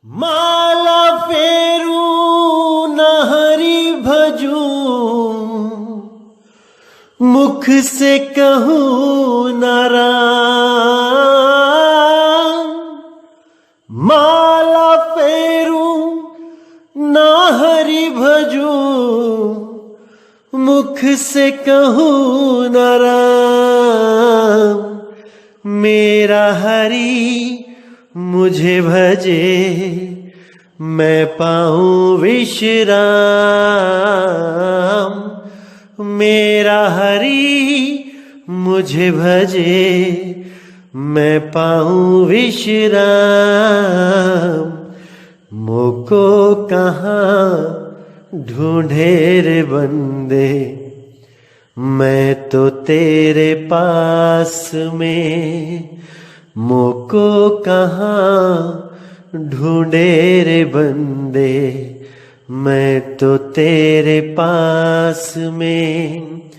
माला फेरू न हरि भजू, मुख से कहूँ न राम। माला फेरू न हरि भजू, मुख से कहूँ न राम। मेरा हरि मुझे भजे, मैं पाऊं विश्राम। मेरा हरि मुझे भजे, मैं पाऊं विश्राम। मोको कहाँ ढूंढे रे बंदे, मैं तो तेरे पास में। मोको कहाँ ढूंढे रे बंदे, मैं तो तेरे पास में।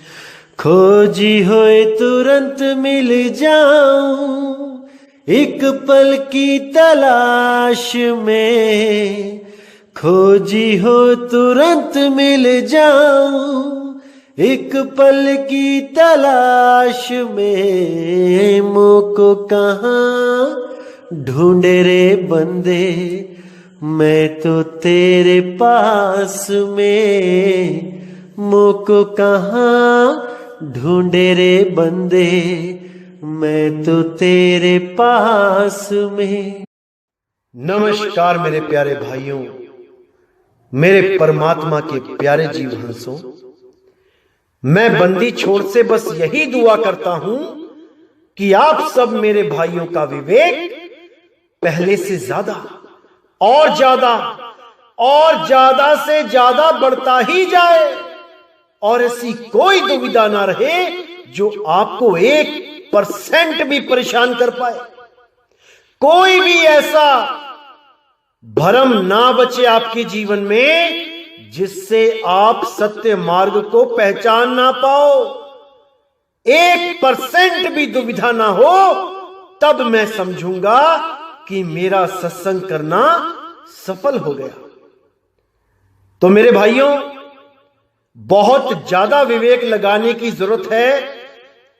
खोजी होए तुरंत मिल जाऊं, एक पल की तलाश में। खोजी हो तुरंत मिल जाऊं, एक पल की तलाश में। मोको कहाँ ढूंढे रे बंदे, मैं तो तेरे पास में। मोको कहाँ ढूंढे रे बंदे, मैं तो तेरे पास में। नमस्कार मेरे प्यारे भाइयों, मेरे परमात्मा के प्यारे जीव हंसों। मैं बंदी छोड़ से बस यही दुआ करता हूं कि आप सब मेरे भाइयों का विवेक पहले से ज्यादा और ज्यादा और ज्यादा से ज्यादा बढ़ता ही जाए, और ऐसी कोई दुविधा ना रहे जो आपको 1% भी परेशान कर पाए। कोई भी ऐसा भ्रम ना बचे आपके जीवन में जिससे आप सत्य मार्ग को पहचान ना पाओ। 1% भी दुविधा ना हो, तब मैं समझूंगा कि मेरा सत्संग करना सफल हो गया। तो मेरे भाइयों, बहुत ज्यादा विवेक लगाने की जरूरत है।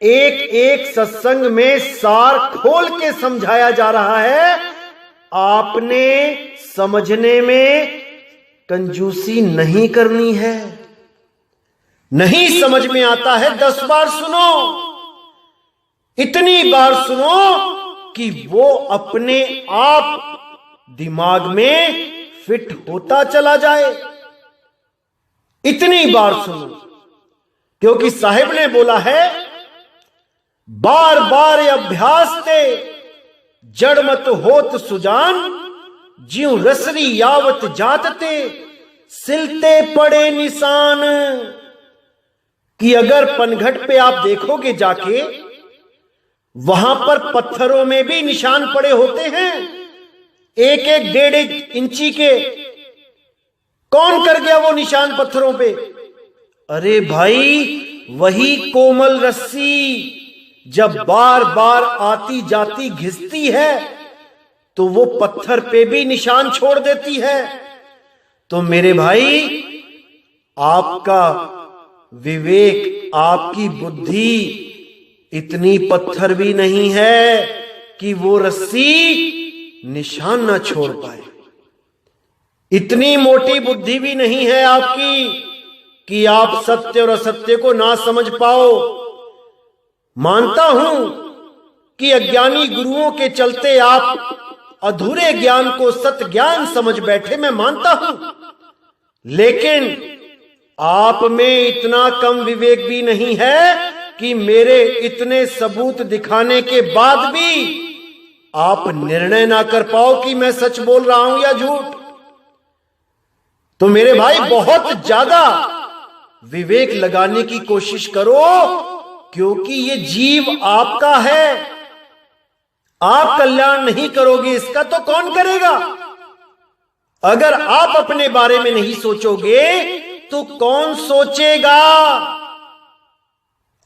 एक एक सत्संग में सार खोल के समझाया जा रहा है। आपने समझने में कंजूसी नहीं करनी है। नहीं समझ में आता है 10 बार सुनो, इतनी बार सुनो कि वो अपने आप दिमाग में फिट होता चला जाए। इतनी बार सुनो, क्योंकि साहिब ने बोला है, बार बार अभ्यास ते जड़ मत होत सुजान, ज्यों रसरी यावत जातते सिलते पड़े निशान। कि अगर पनघट पे आप देखोगे जाके, वहां पर पत्थरों में भी निशान पड़े होते हैं, 1-1, 1.5 इंची के। कौन कर गया वो निशान पत्थरों पे? अरे भाई, वही कोमल रस्सी जब बार बार आती जाती घिसती है तो वो पत्थर पे भी निशान छोड़ देती है। तो मेरे भाई, आपका विवेक, आपकी बुद्धि इतनी पत्थर भी नहीं है कि वो रस्सी निशान ना छोड़ पाए। इतनी मोटी बुद्धि भी नहीं है आपकी कि आप सत्य और असत्य को ना समझ पाओ। मानता हूं कि अज्ञानी गुरुओं के चलते आप अधूरे ज्ञान को सत्य ज्ञान समझ बैठे, मैं मानता हूं। लेकिन आप में इतना कम विवेक भी नहीं है कि मेरे इतने सबूत दिखाने के बाद भी आप निर्णय ना कर पाओ कि मैं सच बोल रहा हूं या झूठ। तो मेरे भाई, बहुत ज्यादा विवेक लगाने की कोशिश करो, क्योंकि ये जीव आपका है। आप कल्याण नहीं करोगे इसका तो कौन करेगा? अगर आप अपने बारे में नहीं सोचोगे तो कौन सोचेगा?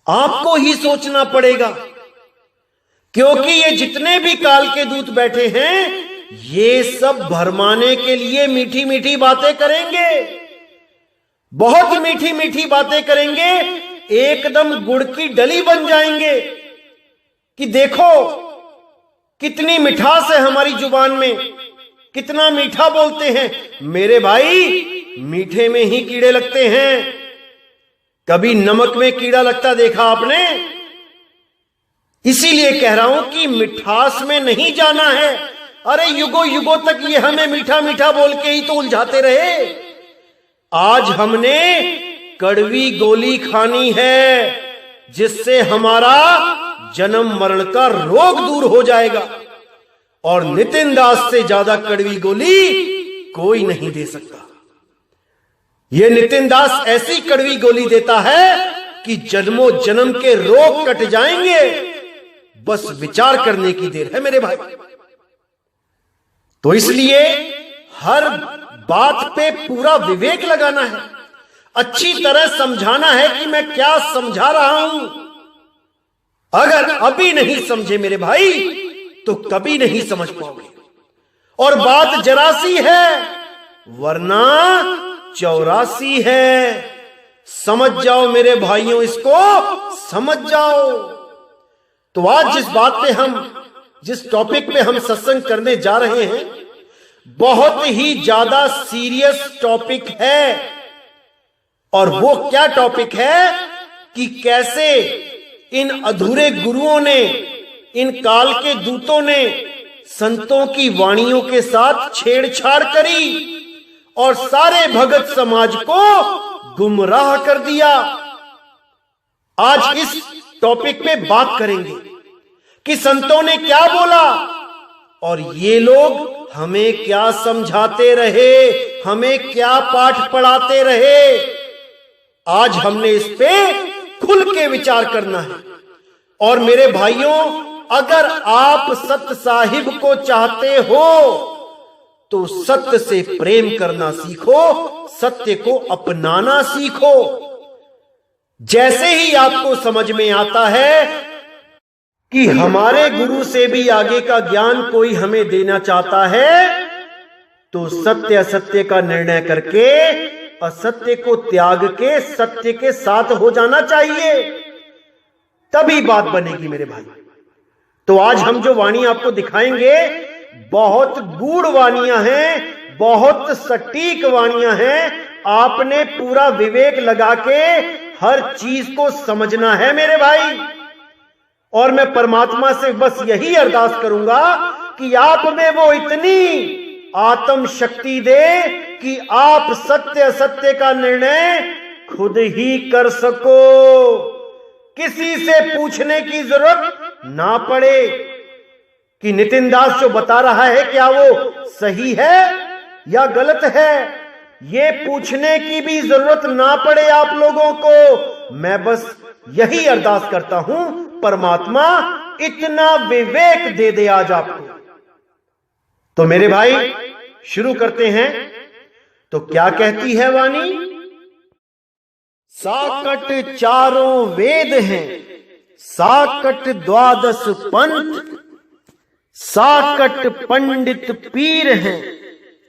आपको ही सोचना पड़ेगा। क्योंकि ये जितने भी काल के दूत बैठे हैं, ये सब भरमाने के लिए मीठी मीठी बातें करेंगे, बहुत मीठी मीठी बातें करेंगे, एकदम गुड़ की डली बन जाएंगे कि देखो कितनी मिठास है हमारी जुबान में, कितना मीठा बोलते हैं। मेरे भाई, मीठे में ही कीड़े लगते हैं, कभी नमक में कीड़ा लगता देखा आपने? इसीलिए कह रहा हूं कि मिठास में नहीं जाना है। अरे युगों युगों तक ये हमें मीठा मीठा बोल के ही तो उलझाते रहे। आज हमने कड़वी गोली खानी है, जिससे हमारा जन्म मरण का रोग दूर हो जाएगा, और नितिन दास से ज्यादा कड़वी गोली कोई नहीं दे सकता। यह नितिन दास ऐसी कड़वी गोली देता है कि जन्मों जन्म के रोग कट जाएंगे। बस विचार करने की देर है मेरे भाई। तो इसलिए हर बात पे पूरा विवेक लगाना है, अच्छी तरह समझाना है कि मैं क्या समझा रहा हूं। अगर अभी नहीं समझे मेरे भाई तो कभी नहीं समझ पाओगे। और बात जरा सी है वरना 84 है। समझ जाओ मेरे भाइयों, इसको समझ जाओ। तो आज जिस टॉपिक पे हम सत्संग करने जा रहे हैं, बहुत ही ज्यादा सीरियस टॉपिक है। और वो क्या टॉपिक है कि कैसे इन अधूरे गुरुओं ने, इन काल के दूतों ने संतों की वाणियों के साथ छेड़छाड़ करी और सारे भगत समाज को गुमराह कर दिया। आज इस टॉपिक पे बात करेंगे कि संतों ने क्या बोला और ये लोग हमें क्या समझाते रहे, हमें क्या पाठ पढ़ाते रहे। आज हमने इस पे खुल के विचार करना है। और मेरे भाइयों, अगर आप सत्य साहिब को चाहते हो तो सत्य से प्रेम करना सीखो, सत्य को अपनाना सीखो। जैसे ही आपको समझ में आता है कि हमारे गुरु से भी आगे का ज्ञान कोई हमें देना चाहता है, तो सत्य असत्य का निर्णय करके असत्य को त्याग के सत्य के साथ हो जाना चाहिए, तभी बात बनेगी मेरे भाई। तो आज हम जो वाणी आपको दिखाएंगे बहुत गूढ़ वाणियां हैं, बहुत सटीक वाणियां हैं। आपने पूरा विवेक लगा के हर चीज को समझना है मेरे भाई। और मैं परमात्मा से बस यही अरदास करूंगा कि आप में वो इतनी आत्म शक्ति दे कि आप सत्य असत्य का निर्णय खुद ही कर सको, किसी से पूछने की जरूरत ना पड़े कि नितिन दास जो बता रहा है क्या वो सही है या गलत है। ये पूछने की भी जरूरत ना पड़े आप लोगों को। मैं बस यही अरदास करता हूं, परमात्मा इतना विवेक दे दे आज आपको। तो मेरे भाई शुरू करते हैं। तो क्या कहती है वाणी? साकट चारों वेद हैं, साकट द्वादश पंथ, साकट पंडित पीर हैं,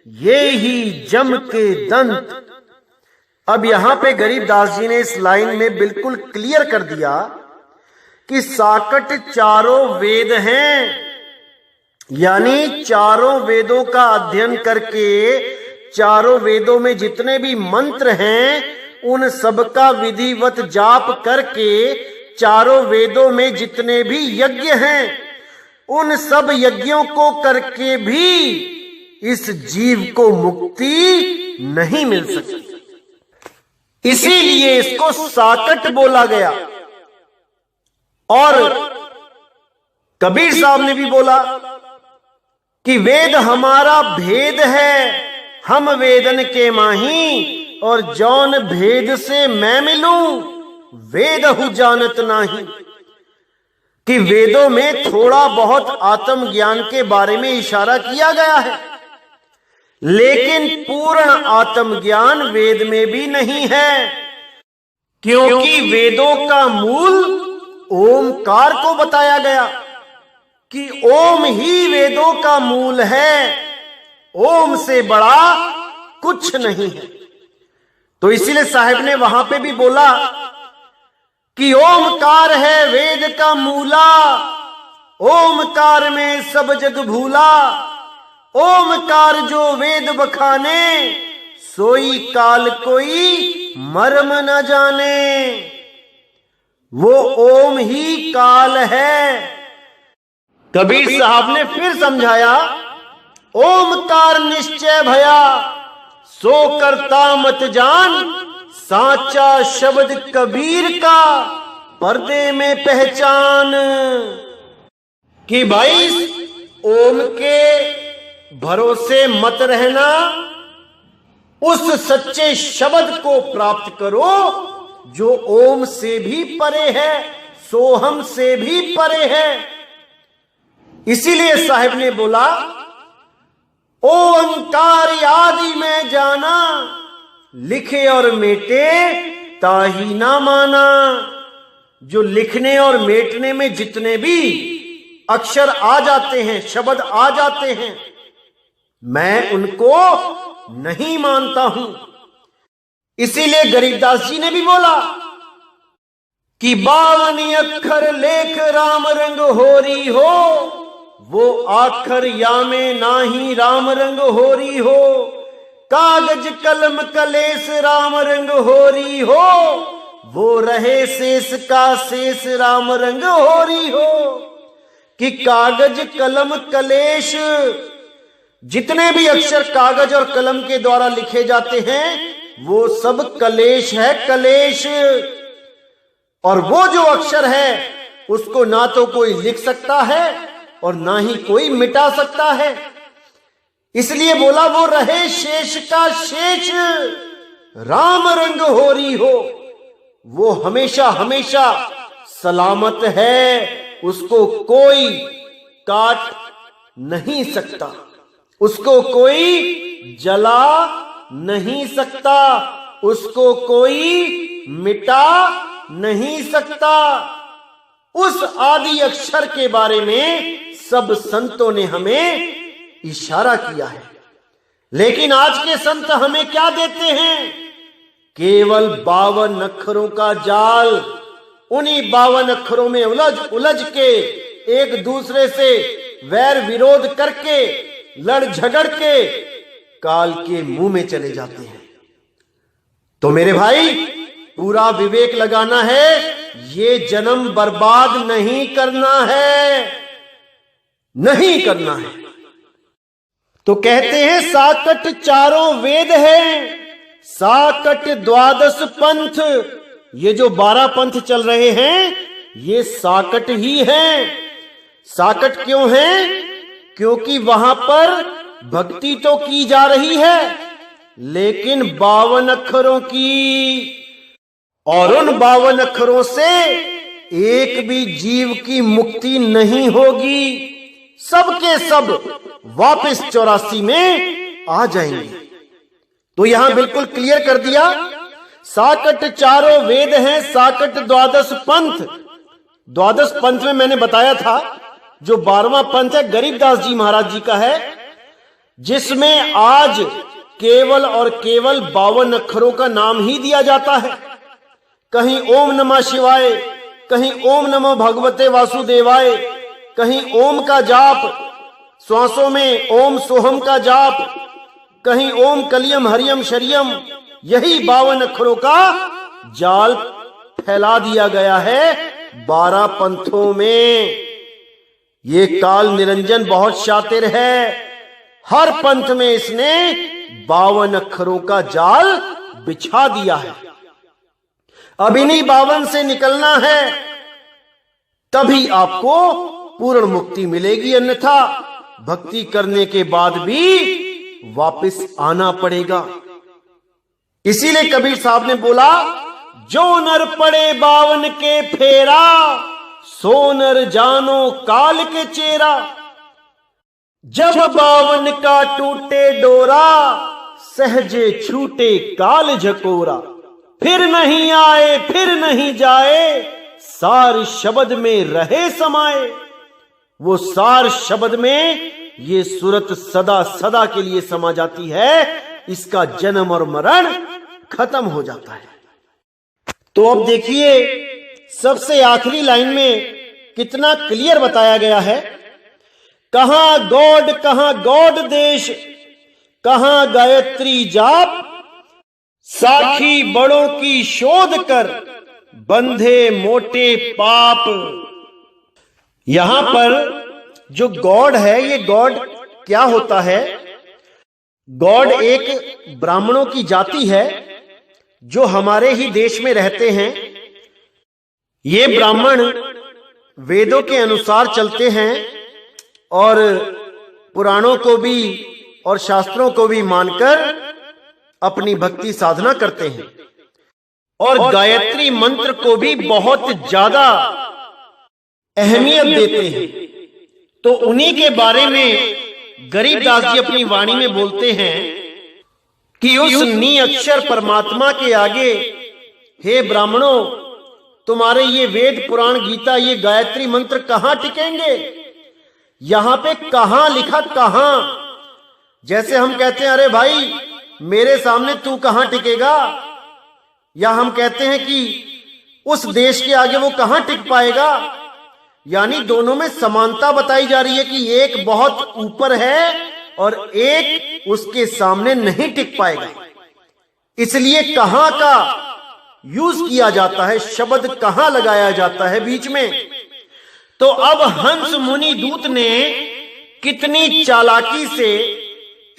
ये ही जम के दंत। अब यहां पे गरीबदास जी ने इस लाइन में बिल्कुल क्लियर कर दिया कि साकट चारों वेद हैं, यानी चारों वेदों का अध्ययन करके चारों वेदों में जितने भी मंत्र हैं उन सब का विधिवत जाप करके चारों वेदों में जितने भी यज्ञ हैं उन सब यज्ञों को करके भी इस जीव को मुक्ति नहीं मिल सकती। इसीलिए इसको साकट बोला गया। और कबीर साहब ने भी बोला कि वेद हमारा भेद है, हम वेदन के माही, और जौन भेद से मैं मिलूं वेद हु जानत नाही। कि वेदों में थोड़ा बहुत आत्म ज्ञान के बारे में इशारा किया गया है, लेकिन पूर्ण आत्म ज्ञान वेद में भी नहीं है, क्योंकि वेदों का मूल ओमकार को बताया गया कि ओम ही वेदों का मूल है, ओम से बड़ा कुछ नहीं है। तो इसीलिए साहिब ने वहां पे भी बोला कि ओमकार है वेद का मूला, ओमकार में सब जग भूला, ओमकार जो वेद बखाने, सोई काल कोई मर्म न जाने। वो ओम ही काल है। कबीर साहब ने फिर समझाया, ओमकार निश्चय भया, सो करता मत जान, साचा शब्द कबीर का पर्दे में पहचान। कि भाई ओम के भरोसे मत रहना, उस सच्चे शब्द को प्राप्त करो जो ओम से भी परे है, सोहम से भी परे है। इसीलिए साहिब ने बोला, ओंकार आदि में जाना, लिखे और मेटे ताही ना माना। जो लिखने और मेटने में जितने भी अक्षर आ जाते हैं, शब्द आ जाते हैं, मैं उनको नहीं मानता हूं। इसीलिए गरीबदास जी ने भी बोला कि 52 अक्षर लेख राम रंग होरी हो, वो आखर या में नाही राम रंग होरी हो। कागज कलम कलेस राम रंग होरी हो, वो रहे शेष का शेष राम रंग होरी हो। कि कागज कलम कलेश, जितने भी अक्षर कागज और कलम के द्वारा लिखे जाते हैं वो सब कलेश है, कलेश। और वो जो अक्षर है उसको ना तो कोई लिख सकता है और ना ही कोई मिटा सकता है। इसलिए बोला, वो रहे शेष का शेष राम रंग होरी हो, वो हमेशा हमेशा सलामत है, उसको कोई काट नहीं सकता, उसको कोई जला नहीं सकता, उसको कोई मिटा नहीं सकता। उस आदि अक्षर के बारे में सब संतों ने हमें इशारा किया है। लेकिन आज के संत हमें क्या देते हैं? केवल 52 अक्षरों का जाल। उन्हीं 52 अक्षरों में उलझ उलझ के एक दूसरे से वैर विरोध करके, लड़ झगड़ के काल के मुंह में चले जाते हैं। तो मेरे भाई, पूरा विवेक लगाना है, ये जन्म बर्बाद नहीं करना है, नहीं करना है। तो कहते हैं साकट चारों वेद है, साकट 12 पंथ। ये जो 12 पंथ चल रहे हैं ये साकट ही है। साकट क्यों है? क्योंकि वहां पर भक्ति तो की जा रही है लेकिन 52 अक्षरों की, और उन 52 अक्षरों से एक भी जीव की मुक्ति नहीं होगी। सबके सब वापस 84 में आ जाएंगे। तो यहां बिल्कुल क्लियर कर दिया, साकट चारों वेद हैं, साकट 12 पंथ। 12 पंथ में मैंने बताया था जो 12वां पंथ है गरीबदास जी महाराज जी का है, जिसमें आज केवल और केवल 52 अक्षरों का नाम ही दिया जाता है। कहीं ओम नमः शिवाय, कहीं ओम नमो भगवते वासुदेवाय, कहीं ओम का जाप, श्वासों में ओम सोहम का जाप, कहीं ओम कलियम हरियम शरियम। यही 52 अक्षरों का जाल फैला दिया गया है 12 पंथों में। ये काल निरंजन बहुत शातिर है, हर पंथ में इसने 52 अक्षरों का जाल बिछा दिया है। अब इन्हीं 52 से निकलना है, तभी आपको पूर्ण मुक्ति मिलेगी, अन्यथा भक्ति करने के बाद भी वापस आना पड़ेगा। इसीलिए कबीर साहब ने बोला, जो नर पड़े 52 के फेरा, सो नर जानो काल के चेरा। जब 52 का टूटे डोरा, सहजे छूटे काल झकोरा। फिर नहीं आए फिर नहीं जाए, सार शब्द में रहे समाए। वो सार शब्द में ये सूरत सदा सदा के लिए समा जाती है, इसका जन्म और मरण खत्म हो जाता है। तो अब देखिए सबसे आखिरी लाइन में कितना क्लियर बताया गया है, कहां गॉड देश, कहां गायत्री जाप, साखी बड़ों की शोध कर, बंधे मोटे पाप। यहां पर जो गॉड है, ये गॉड क्या होता है? गॉड एक ब्राह्मणों की जाति है जो हमारे ही देश में रहते हैं। ये ब्राह्मण वेदों के अनुसार चलते हैं और पुराणों को भी और शास्त्रों को भी मानकर अपनी भक्ति साधना करते हैं और गायत्री मंत्र को भी बहुत ज्यादा अहमियत देते हैं। तो उन्हीं के बारे में गरीबदास जी अपनी वाणी में बोलते हैं कि उस नी अक्षर परमात्मा के आगे, हे ब्राह्मणों, तुम्हारे ये वेद पुराण गीता ये गायत्री मंत्र कहां टिकेंगे? यहां पे कहां लिखा, कहां? जैसे हम कहते हैं अरे भाई मेरे सामने तू कहां टिकेगा, या हम कहते हैं कि उस देश के आगे वो कहां टिक पाएगा। यानी दोनों में समानता बताई जा रही है कि एक बहुत ऊपर है और एक उसके सामने नहीं टिक पाएगा। इसलिए कहां का यूज किया जाता है, शब्द कहां लगाया जाता है बीच में। तो अब हंस मुनि दूत ने कितनी चालाकी से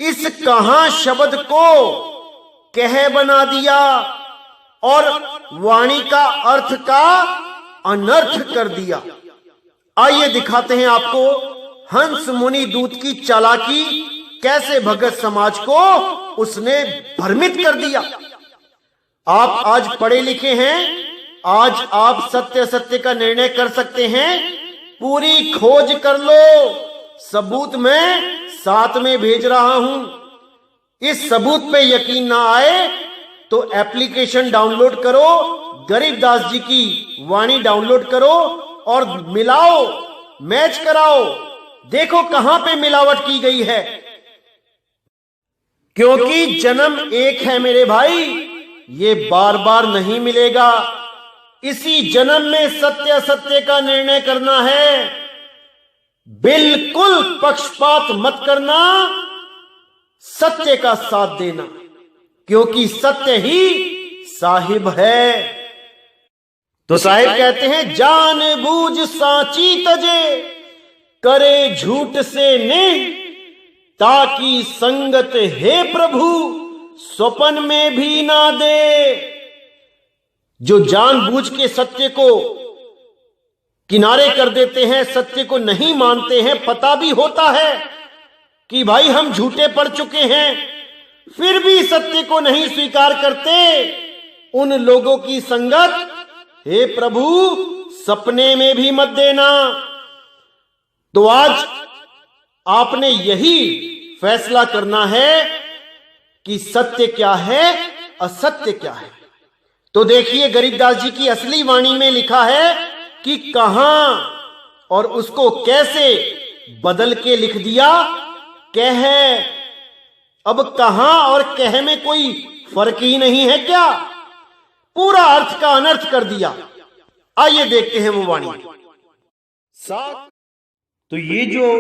इस कहां शब्द को कह बना दिया और वाणी का अर्थ का अनर्थ कर दिया। आइए दिखाते हैं आपको हंस मुनि दूत की चालाकी, कैसे भगत समाज को उसने भ्रमित कर दिया। आप आज पढ़े लिखे हैं, आज आप सत्य सत्य का निर्णय कर सकते हैं। पूरी खोज कर लो, सबूत मैं साथ में भेज रहा हूं। इस सबूत पे यकीन ना आए तो एप्लीकेशन डाउनलोड करो, गरीबदास जी की वाणी डाउनलोड करो और मिलाओ, मैच कराओ, देखो कहां पे मिलावट की गई है। क्योंकि जन्म एक है मेरे भाई, ये बार बार नहीं मिलेगा। इसी जन्म में सत्य सत्य का निर्णय करना है। बिल्कुल पक्षपात मत करना, सत्य का साथ देना, क्योंकि सत्य ही साहिब है। तो साहिब कहते हैं जानबूझ साची तजे, करे झूठ से ने, ताकि संगत हे प्रभु स्वपन में भी ना दे। जो जानबूझ के सत्य को किनारे कर देते हैं, सत्य को नहीं मानते हैं, पता भी होता है कि भाई हम झूठे पड़ चुके हैं, फिर भी सत्य को नहीं स्वीकार करते, उन लोगों की संगत हे प्रभु सपने में भी मत देना। तो आज आपने यही फैसला करना है कि सत्य क्या है, असत्य क्या है। तो देखिए गरीबदास जी की असली वाणी में लिखा है कि कहां, और उसको कैसे बदल के लिख दिया, कह। अब कहां और कह में कोई फर्क ही नहीं है क्या? पूरा अर्थ का अनर्थ कर दिया। आइए देखते हैं वो वाणी। साथ तो ये जो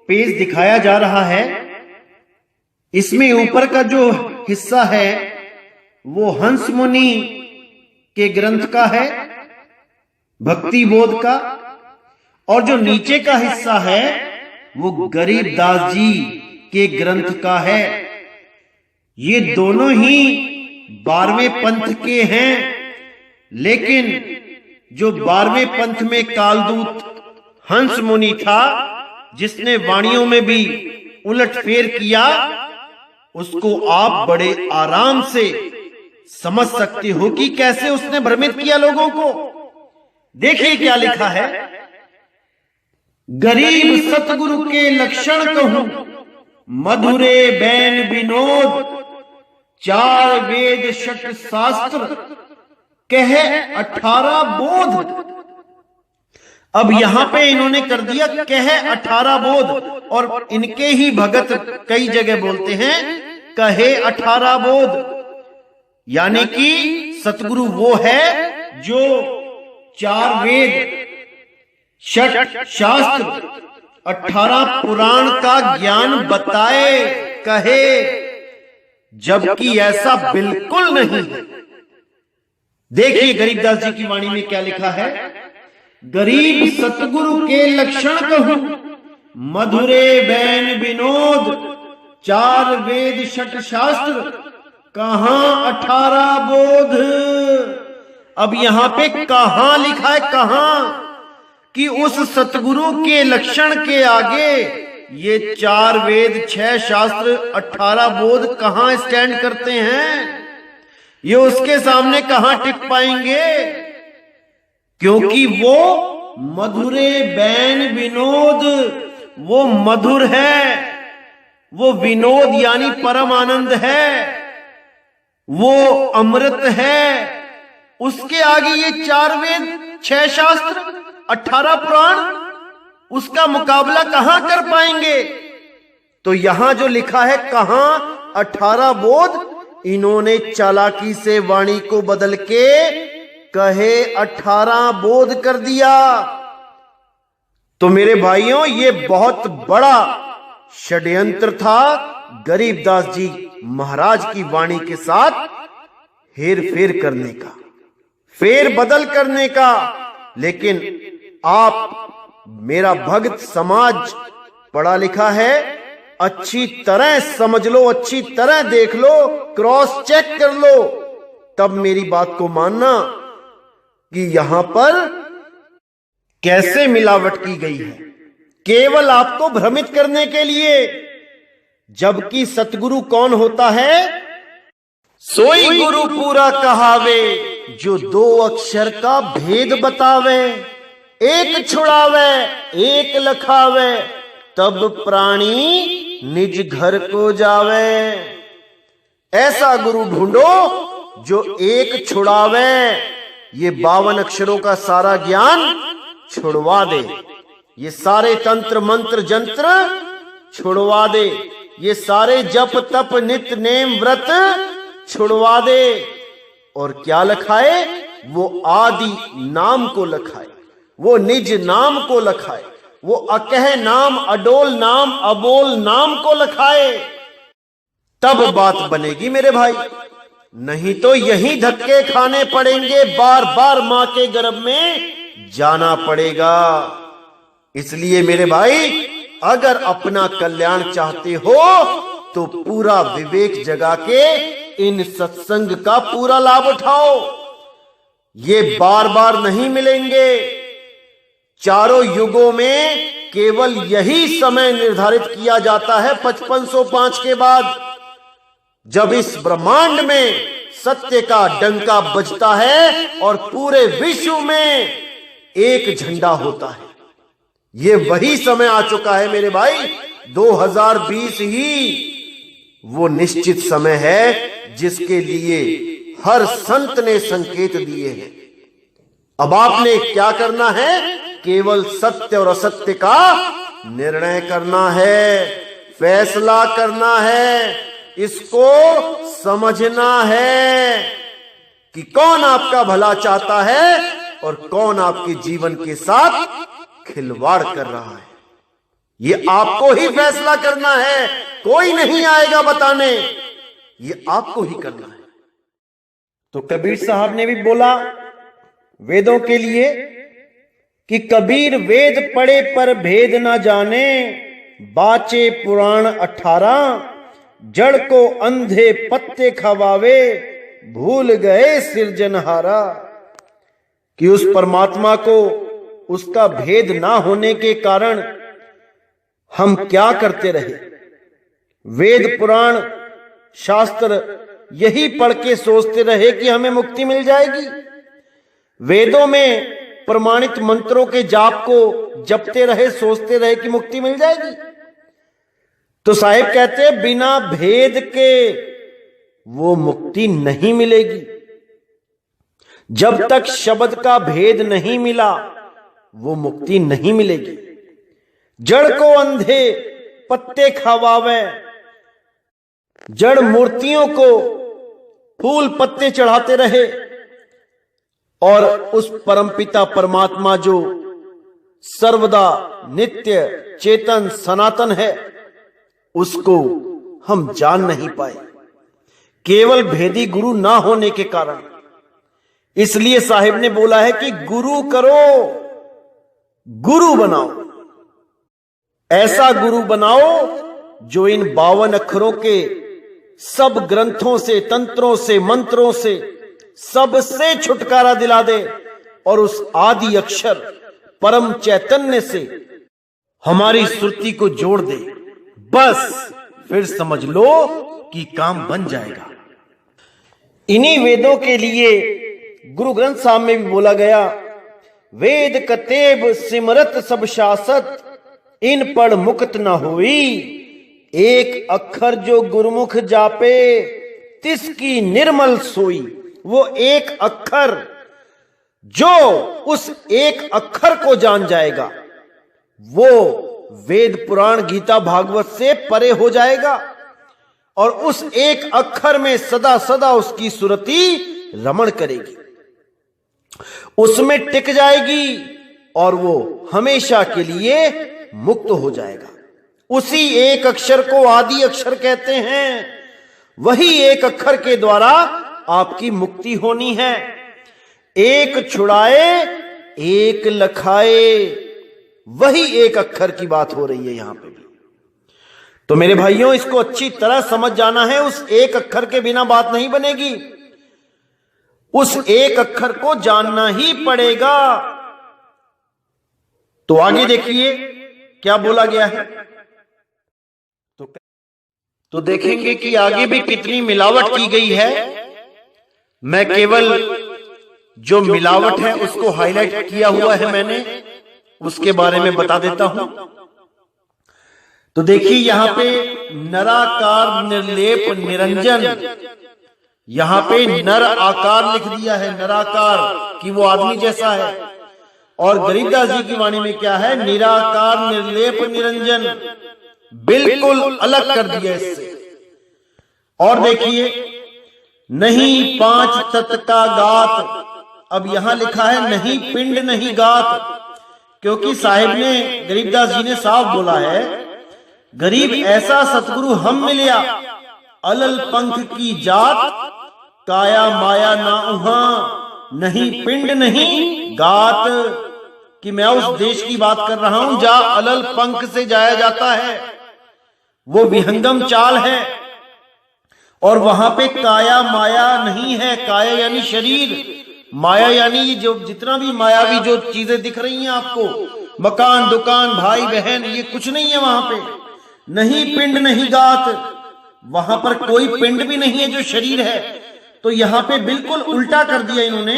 पेज दिखाया जा रहा है, इसमें ऊपर का जो हिस्सा है वो हंस मुनि के ग्रंथ का है, भक्ति बोध का, और जो नीचे का हिस्सा है वो गरीबदास जी के ग्रंथ का है। ये दोनों ही 12वें पंथ के हैं, लेकिन जो 12वें पंथ में कालदूत हंस मुनि था, जिसने वाणियों में भी उलटफेर किया, उसको आप बड़े आराम से समझ सकते हो कि कैसे उसने भ्रमित किया लोगों को। देखिए क्या लिखा है, गरीब सतगुरु के लक्षण कहूं, मधुरे बैन विनोद, 4 वेद षट शास्त्र, कह 18 बोध। अब यहां पे इन्होंने कर दिया कह 18 बोध, और इनके ही भगत कई जगह बोलते हैं कहे 18 बोध, यानी कि सतगुरु वो है जो 4 वेद, 6 शास्त्र, 18 पुराण का ज्ञान बताए कहे, जबकि ऐसा बिल्कुल नहीं है। देखिए गरीबदास जी की वाणी में क्या लिखा है। गरीब सतगुरु के लक्षण कहूं, मधुरे बैन विनोद, 4 वेद 6 शास्त्र, कहां 18 बोध। अब यहां पे कहां लिखा है, कहां, कि उस सतगुरु के लक्षण के आगे ये 4 वेद 6 शास्त्र 18 बोध कहां स्टैंड करते हैं, ये उसके सामने कहां टिक पाएंगे, क्योंकि वो मधुरे बैन विनोद, वो मधुर है, वो विनोद यानी परम आनंद है, वो अमृत है। उसके आगे ये 4 वेद 6 शास्त्र 18 पुराण, उसका मुकाबला कहां कर पाएंगे। तो यहां जो लिखा है कहां 18 बोध, इन्होंने चालाकी से वाणी को बदल के कहे 18 बोध कर दिया। तो मेरे भाइयों, ये बहुत बड़ा षड्यंत्र था गरीबदास जी महाराज की वाणी के साथ हेर फेर करने का, फेर बदल करने का। लेकिन आप, मेरा भक्त समाज पढ़ा लिखा है, अच्छी तरह समझ लो, अच्छी तरह देख लो, क्रॉस चेक कर लो, तब मेरी बात को मानना कि यहां पर कैसे मिलावट की गई है, केवल आपको भ्रमित करने के लिए। जबकि सतगुरु कौन होता है? सोई गुरु पूरा कहावे, जो 2 अक्षर का भेद बतावे, एक छुड़ावे एक लखावे, तब प्राणी निज घर को जावे। ऐसा गुरु ढूंढो जो एक छुड़ावे, ये 52 अक्षरों का सारा ज्ञान छुड़वा दे, ये सारे तंत्र मंत्र जंत्र छुड़वा दे, ये सारे जप तप नित नेम व्रत छुड़वा दे। और क्या लखाए? वो आदि नाम को लखाए, वो निज नाम को लखाए, वो अकह नाम, अडोल नाम, अबोल नाम को लखाए, तब बात बनेगी मेरे भाई। नहीं तो यही धक्के खाने पड़ेंगे, बार बार मां के गर्भ में जाना पड़ेगा। इसलिए मेरे भाई, अगर अपना कल्याण चाहते हो तो पूरा विवेक जगा के इन सत्संग का पूरा लाभ उठाओ। ये बार बार नहीं मिलेंगे। चारों युगों में केवल यही समय निर्धारित किया जाता है 5505 के बाद, जब इस ब्रह्मांड में सत्य का डंका बजता है और पूरे विश्व में एक झंडा होता है। ये वही समय आ चुका है मेरे भाई। 2020 ही वो निश्चित समय है जिसके लिए हर संत ने संकेत दिए हैं। अब आपने क्या करना है? केवल सत्य और असत्य का निर्णय करना है, फैसला करना है, इसको समझना है कि कौन आपका भला चाहता है और कौन आपके जीवन के साथ खिलवाड़ कर रहा है। ये आपको ही फैसला करना है, कोई नहीं आएगा बताने, ये आपको ही करना है। तो कबीर साहब ने भी बोला वेदों के लिए कि कबीर वेद पढ़े पर भेद ना जाने, बाचे पुराण 18, जड़ को अंधे पत्ते खवावे, भूल गए सिरजनहारा। कि उस परमात्मा को, उसका भेद ना होने के कारण हम क्या करते रहे? वेद पुराण शास्त्र यही पढ़ के सोचते रहे कि हमें मुक्ति मिल जाएगी। वेदों में प्रमाणित मंत्रों के जाप को जपते रहे, सोचते रहे कि मुक्ति मिल जाएगी। तो साहिब कहते हैं बिना भेद के वो मुक्ति नहीं मिलेगी। जब तक शब्द का भेद नहीं मिला, वो मुक्ति नहीं मिलेगी। जड़ को अंधे पत्ते खवावे, जड़ मूर्तियों को फूल पत्ते चढ़ाते रहे और उस परमपिता परमात्मा जो सर्वदा नित्य चेतन सनातन है उसको हम जान नहीं पाए, केवल भेदी गुरु ना होने के कारण। इसलिए साहिब ने बोला है कि गुरु करो, गुरु बनाओ, ऐसा गुरु बनाओ जो इन 52 अक्षरों के सब ग्रंथों से, तंत्रों से, मंत्रों से, सबसे छुटकारा दिला दे और उस आदि अक्षर परम चैतन्य से हमारी श्रुति को जोड़ दे। बस फिर समझ लो कि काम बन जाएगा। इन्हीं वेदों के लिए गुरु ग्रंथ साहब में भी बोला गया, वेद कतेब सिमरत सब शासत, इन पढ़ मुक्त न हुई, एक अक्षर जो गुरुमुख जापे तिसकी निर्मल सोई। वो एक अक्षर जो उस एक अक्षर को जान जाएगा वो वेद पुराण गीता भागवत से परे हो जाएगा और उस एक अक्षर में सदा सदा उसकी सुरति रमण करेगी, उसमें टिक जाएगी और वो हमेशा के लिए मुक्त हो जाएगा। उसी एक अक्षर को आदि अक्षर कहते हैं। वही एक अक्षर के द्वारा आपकी मुक्ति होनी है। एक छुड़ाए एक लखाए, वही एक अक्षर की बात हो रही है यहां पे भी। तो मेरे भाइयों, इसको अच्छी तरह समझ जाना है। उस एक अक्षर के बिना बात नहीं बनेगी, उस एक अक्षर को जानना ही पड़ेगा। तो आगे देखिए क्या बोला गया है। तो देखेंगे कि आगे भी कितनी मिलावट की गई है। मैं केवल जो मिलावट है उसको हाईलाइट किया हुआ है मैंने, उसके बारे में बता देता हूं। तो देखिए यहां पे नराकार निर्लेप निरंजन, यहां पे नर आकार लिख दिया है, नराकार कि वो आदमी जैसा है। और गरीबदास जी की वाणी में क्या है, निराकार निर्लेप निरंजन, बिल्कुल अलग कर दिया इससे। और देखिए नहीं 5 तत्व का गात, अब यहां लिखा है नहीं पिंड नहीं गात, क्योंकि साहिब ने, गरीबदास जी ने साफ बोला है, गरीब ऐसा सतगुरु हम मिलिया, अलल पंख की जात, काया माया ना उहा, नहीं पिंड नहीं गात। कि मैं उस देश की बात कर रहा हूं जहां अलल पंख से जाया जाता है, वो विहंगम चाल है और वहां पे काया माया नहीं है। काया यानी शरीर, माया यानी ये जो जितना भी मायावी जो चीजें दिख रही हैं आपको, मकान दुकान भाई बहन, ये कुछ नहीं है वहां पे। नहीं पिंड नहीं गात, वहां पर कोई पिंड भी नहीं है जो शरीर है। तो यहां पे बिल्कुल उल्टा कर दिया इन्होंने,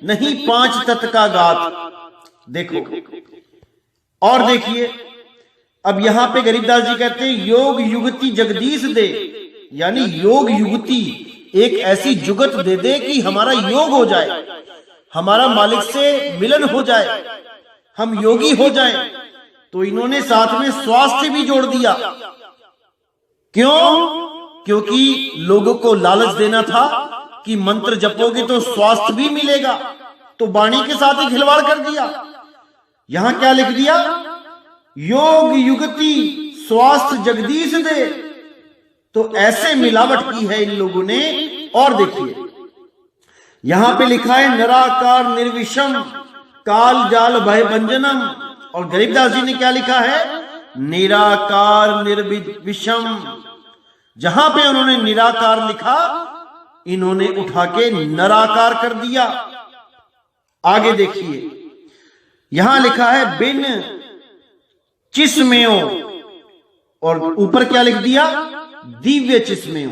नहीं 5 तत्व का गात। देखो और देखिए अब यहां पे गरीबदास जी कहते हैं योग युगति जगदीश दे, यानी योग युगति, एक ऐसी जुगत दे दे कि हमारा योग हो जाए, हमारा मालिक से मिलन हो जाए, हम योगी हो जाएं। तो इन्होंने साथ में स्वास्थ्य भी जोड़ दिया। क्यों? क्योंकि लोगों को लालच देना था कि मंत्र जपोगे तो स्वास्थ्य भी मिलेगा, तो वाणी के साथ ही खिलवाड़ कर दिया। यहां क्या लिख दिया, योग युगति स्वास्थ्य जगदीश दे। तो ऐसे मिलावट की है इन लोगों ने। और देखिए यहां पे लिखा है निराकार निर्विषम काल जाल भय भंजनम, और गरीबदास जी ने क्या लिखा है, निराकार निर्विषम। जहां पे उन्होंने निराकार लिखा, इन्होंने उठा के नराकार कर दिया। आगे देखिए यहां लिखा है बिन चिस्मयों, और ऊपर क्या लिख दिया, दिव्य चिस्मयों।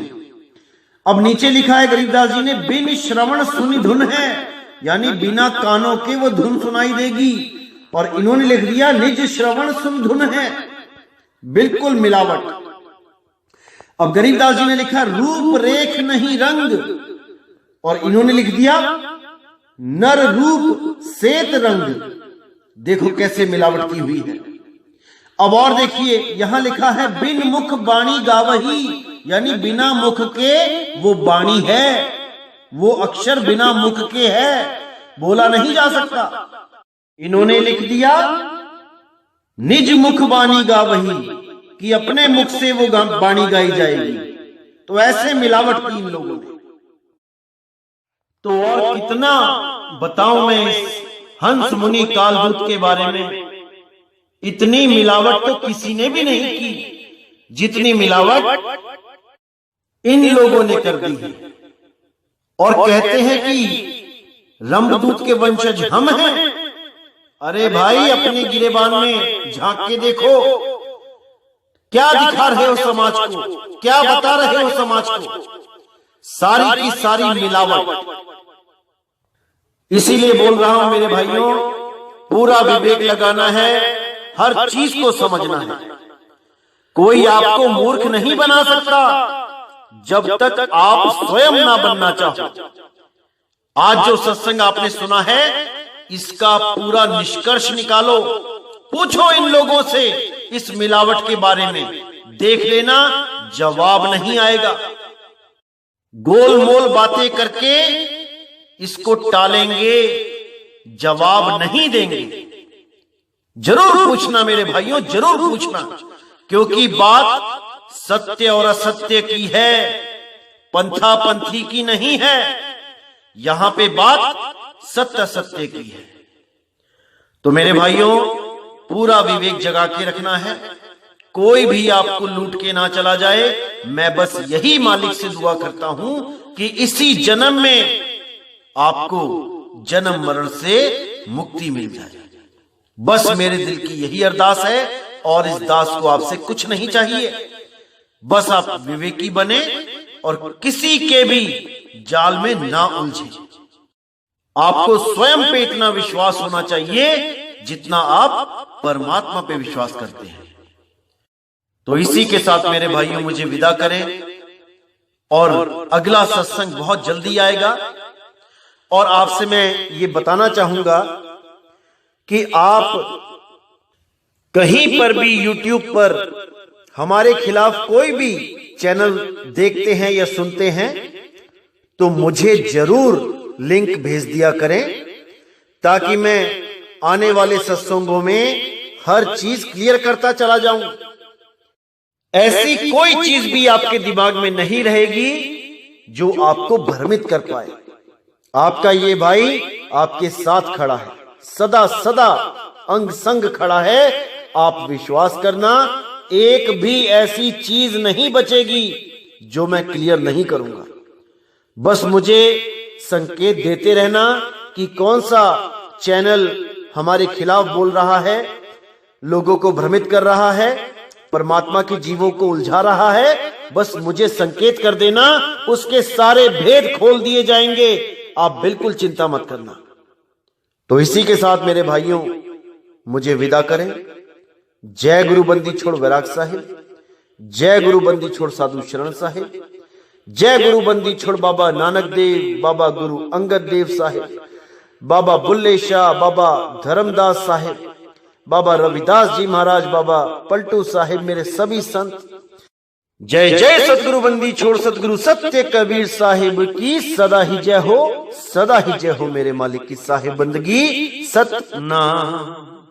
अब नीचे लिखा है गरीबदास जी ने बिन श्रवण सुनि धुन है, यानी बिना कानों के वो धुन सुनाई देगी, और इन्होंने लिख दिया निज श्रवण सुन धुन है। बिल्कुल मिलावट। अब गरीबदास जी ने लिखा रूप रेख नहीं रंग, और इन्होंने लिख दिया नर रूप सेत रंग। देखो कैसे मिलावट की हुई है। अब और देखिए, यहां लिखा है बिन मुख बाणी गावही, यानी बिना मुख के वो बाणी है, वो अक्षर बिना मुख के है, बोला नहीं जा सकता। इन्होंने लिख दिया निज मुख बाणी गावही, कि अपने मुख से वो बाणी गाई जाएगी। तो ऐसे मिलावट की इन लोगों ने। तो और कितना बताऊं मैं इस हंस मुनि कालदूत के बारे में। इतनी मिलावट तो किसी ने भी नहीं की जितनी मिलावट इन लोगों ने कर दी है। और कहते हैं कि रंभदूत के वंशज हम हैं। अरे भाई, अपने गिरेबान में झांक के देखो, क्या दिखा रहे हो समाज को, क्या बता रहे हो समाज को। सारी की सारी मिलावट। इसीलिए बोल रहा हूं मेरे भाइयों, पूरा विवेक लगाना है, हर चीज को समझना है। कोई आपको मूर्ख नहीं बना सकता जब तक आप स्वयं ना बनना चाहो। आज जो सत्संग आपने सुना है, इसका पूरा निष्कर्ष निकालो, पूछो इन लोगों से इस मिलावट के बारे में, देख लेना जवाब नहीं आएगा। गोलमोल बातें करके इसको टालेंगे, जवाब नहीं देंगे। जरूर पूछना मेरे भाइयों, जरूर पूछना, क्योंकि बात सत्य और असत्य की है, पंथा पंथी की नहीं है। यहां पे बात सत्य सत्य की है। तो मेरे भाइयों, पूरा विवेक जगा के रखना है, कोई भी आपको लूट के ना चला जाए। मैं बस यही मालिक से दुआ करता हूं कि इसी जन्म में आपको जन्म मरण से मुक्ति मिल जाए। बस मेरे दिल की यही अरदास है, और इस दास को आपसे कुछ नहीं चाहिए। बस आप विवेकी बने और किसी के भी जाल में ना उलझे। आपको स्वयं पे इतना विश्वास होना चाहिए जितना आप परमात्मा पे विश्वास करते हैं। तो इसी के साथ मेरे भाइयों मुझे विदा करें, और अगला सत्संग बहुत जल्दी आएगा। और आपसे मैं ये बताना चाहूंगा कि आप कहीं पर भी YouTube पर हमारे खिलाफ कोई भी चैनल देखते हैं या सुनते हैं, तो मुझे जरूर लिंक भेज दिया करें, ताकि मैं आने वाले सत्संगों में हर चीज क्लियर करता चला जाऊं। ऐसी कोई चीज भी आपके दिमाग में नहीं रहेगी जो आपको भ्रमित कर पाए। आपका ये भाई आपके साथ खड़ा है, सदा सदा अंग संग खड़ा है। आप विश्वास करना, एक भी ऐसी चीज नहीं बचेगी जो मैं क्लियर नहीं करूंगा। बस मुझे संकेत देते रहना कि कौन सा चैनल हमारे खिलाफ बोल रहा है, लोगों को भ्रमित कर रहा है, परमात्मा के जीवों को उलझा रहा है। बस मुझे संकेत कर देना, उसके सारे भेद खोल दिए जाएंगे। आप बिल्कुल चिंता मत करना। तो इसी के साथ मेरे भाइयों मुझे विदा करें। जय गुरु बंदी छोड़ वैराग साहिब, जय गुरु बंदी छोड़ साधु शरण साहिब, जय गुरु बंदी छोड़ बाबा नानक देव, बाबा गुरु अंगद देव साहिब, बाबा बुल्ले शाह, बाबा धर्मदास साहिब, बाबा रविदास जी महाराज, बाबा पलटू साहिब, मेरे सभी संत। जय जय सतगुरु बंदी छोड़ सतगुरु सत्य कबीर साहिब की सदा ही जय हो, सदा ही जय हो। मेरे मालिक की साहिब बंदगी सतनाम।